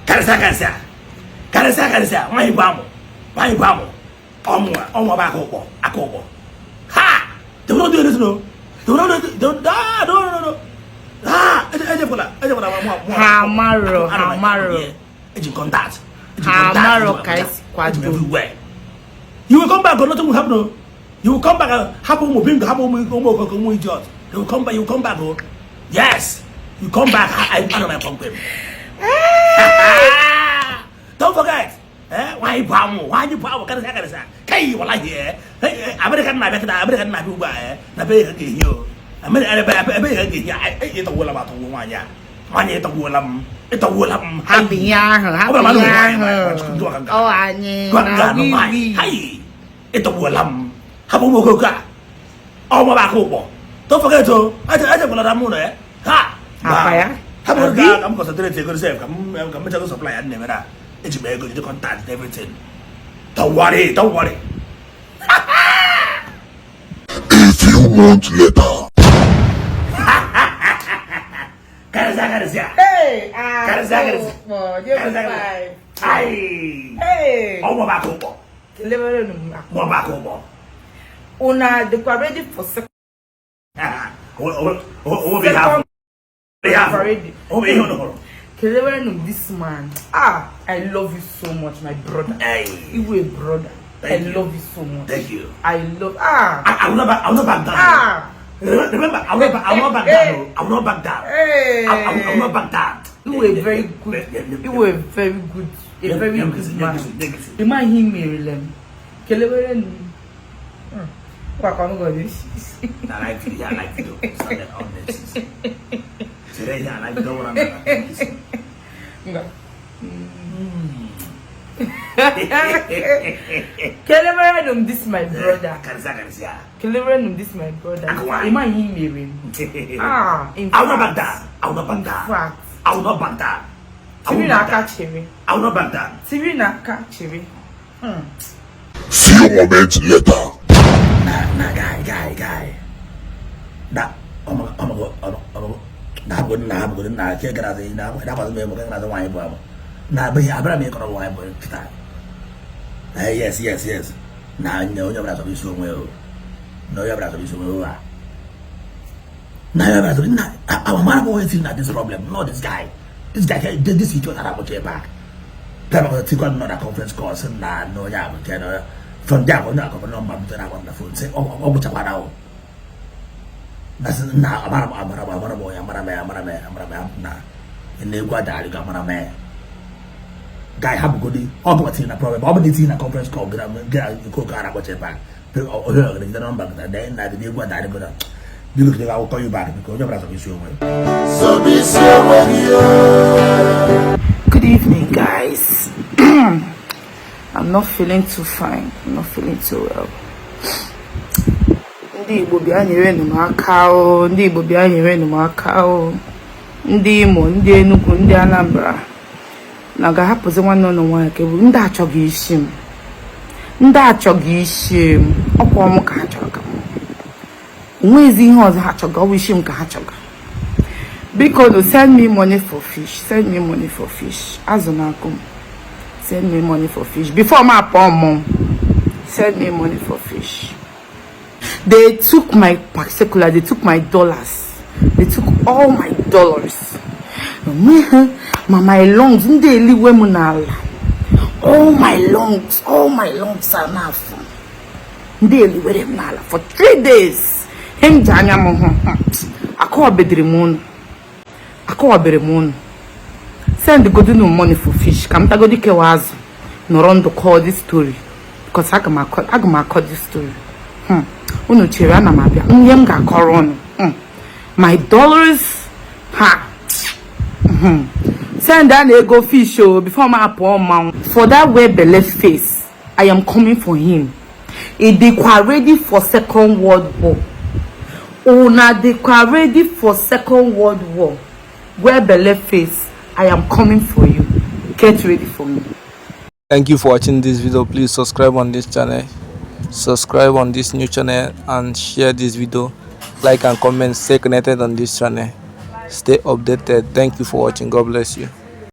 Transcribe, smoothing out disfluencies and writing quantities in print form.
Karisa. Why bamu? Omo ba akobo. Ha! Don't do this no. Don't. Ah, Hamaro. Agent contact. Hamaro kaisi kwado. Everywhere. You will come back or nothing will happen. You will come back and happen will bring happen idiot. You will come back. Oh. Yes. You come back. I know my problem. Don't forget. Why you power? Karisa. Hey, what I hear? Hey, American na duba na be ga hiyo. American be ga hiyo. Ai to wala ba to wanya. Wanya to wulam. Habiya. Oh, anye. Hey. Ito wulam. Habu mo ka. Oh, ma ba ko bo. Don't forget to. Aja wala ramu na Ha. Apa ya? Habu ga am concentrate ko save. Kam jago supply an ne mera. It's very good to contact everything. Don't worry. If you want later. Karisa. Hey, Karisa. Hey. Oh, ma ba ko bo. Una they were ready for second. We have Already. This man. I love you so much, my brother. Hey. You were a brother. I love you so much. Thank you. I love. I will not back down. Remember, I will not back down. I will not back down. I will not back down. You were very good. You were very good. A very good man. The man him Maryland. Kelewere. What can I do? I like to do something on this. Today, I like to go on. Kelewere, this my brother. Karisa. Kelewere, this my brother. The man him Maryland. I will not back down. I will not back down. Fact. I will not back down. I will not catch him. I will not back down. TV na catch him. Few moments later. Nah, guy. Nah, I'm good. Nah, can't get out of now. That was me. Another wine bomb. Nah, but yeah, but I'm going to wine bomb. Yes. Nah, no, you're not to be so well. No, you're not to be so well. Now you're not to be. Our man always seen that this problem. No, this guy. This situation that I will get back. Then I'm going to take another conference call. So, nah, no, yeah, but can from there, I'm not going to number on the phone. Say, oh, what's about now? That's now. I'm in the Guadalajara, I'm guy have a goodie. I'm going to problem. I'm going to see a conference call. Get a cook out of what's back. Oh, the number that then I did what I did. Because I will call you back because you're not so Good evening, guys. I'm not feeling too fine. I'm not feeling too well. Ndị Igbo bịa nyere m aka o. Ndị Igbo bịa nyere m aka o. Ndị Imo, ndị Enugu, ndị Anambra. Na ga-ahapụzi nwanne ụlọ nwaanyị ka bụ ndị achọghị isi m. Ndị achọghị isi m. Ọkwa ọmụ ka ha chọrọ ka m. Onwezi ihe ọzọ ha chọrọ, ọ bụ isi m ka ha chọrọ. Biko no, send me money for fish. Azụ na akụ m. Send me money for fish. Before my mom, send me money for fish. They took my particular, they took my dollars. They took all my dollars. My lungs, all my lungs are now from. Daily with him for 3 days. Him Ako bedrimon. Send the good money for fish. Come to go was no run to call this story because I can call this story. Uno chirana mabia. Ga coron. My dollars. Send that go fish show before my poor mount. For that way belly face, I am coming for him. They were ready for Second World War. They were ready for Second World War. Where belly face, I am coming for you. Get ready for me. Thank you for watching this video. Please subscribe on this channel, subscribe on this new channel, and share this video. Like and comment. Stay connected on this channel. Stay updated. Thank you for watching. God bless you.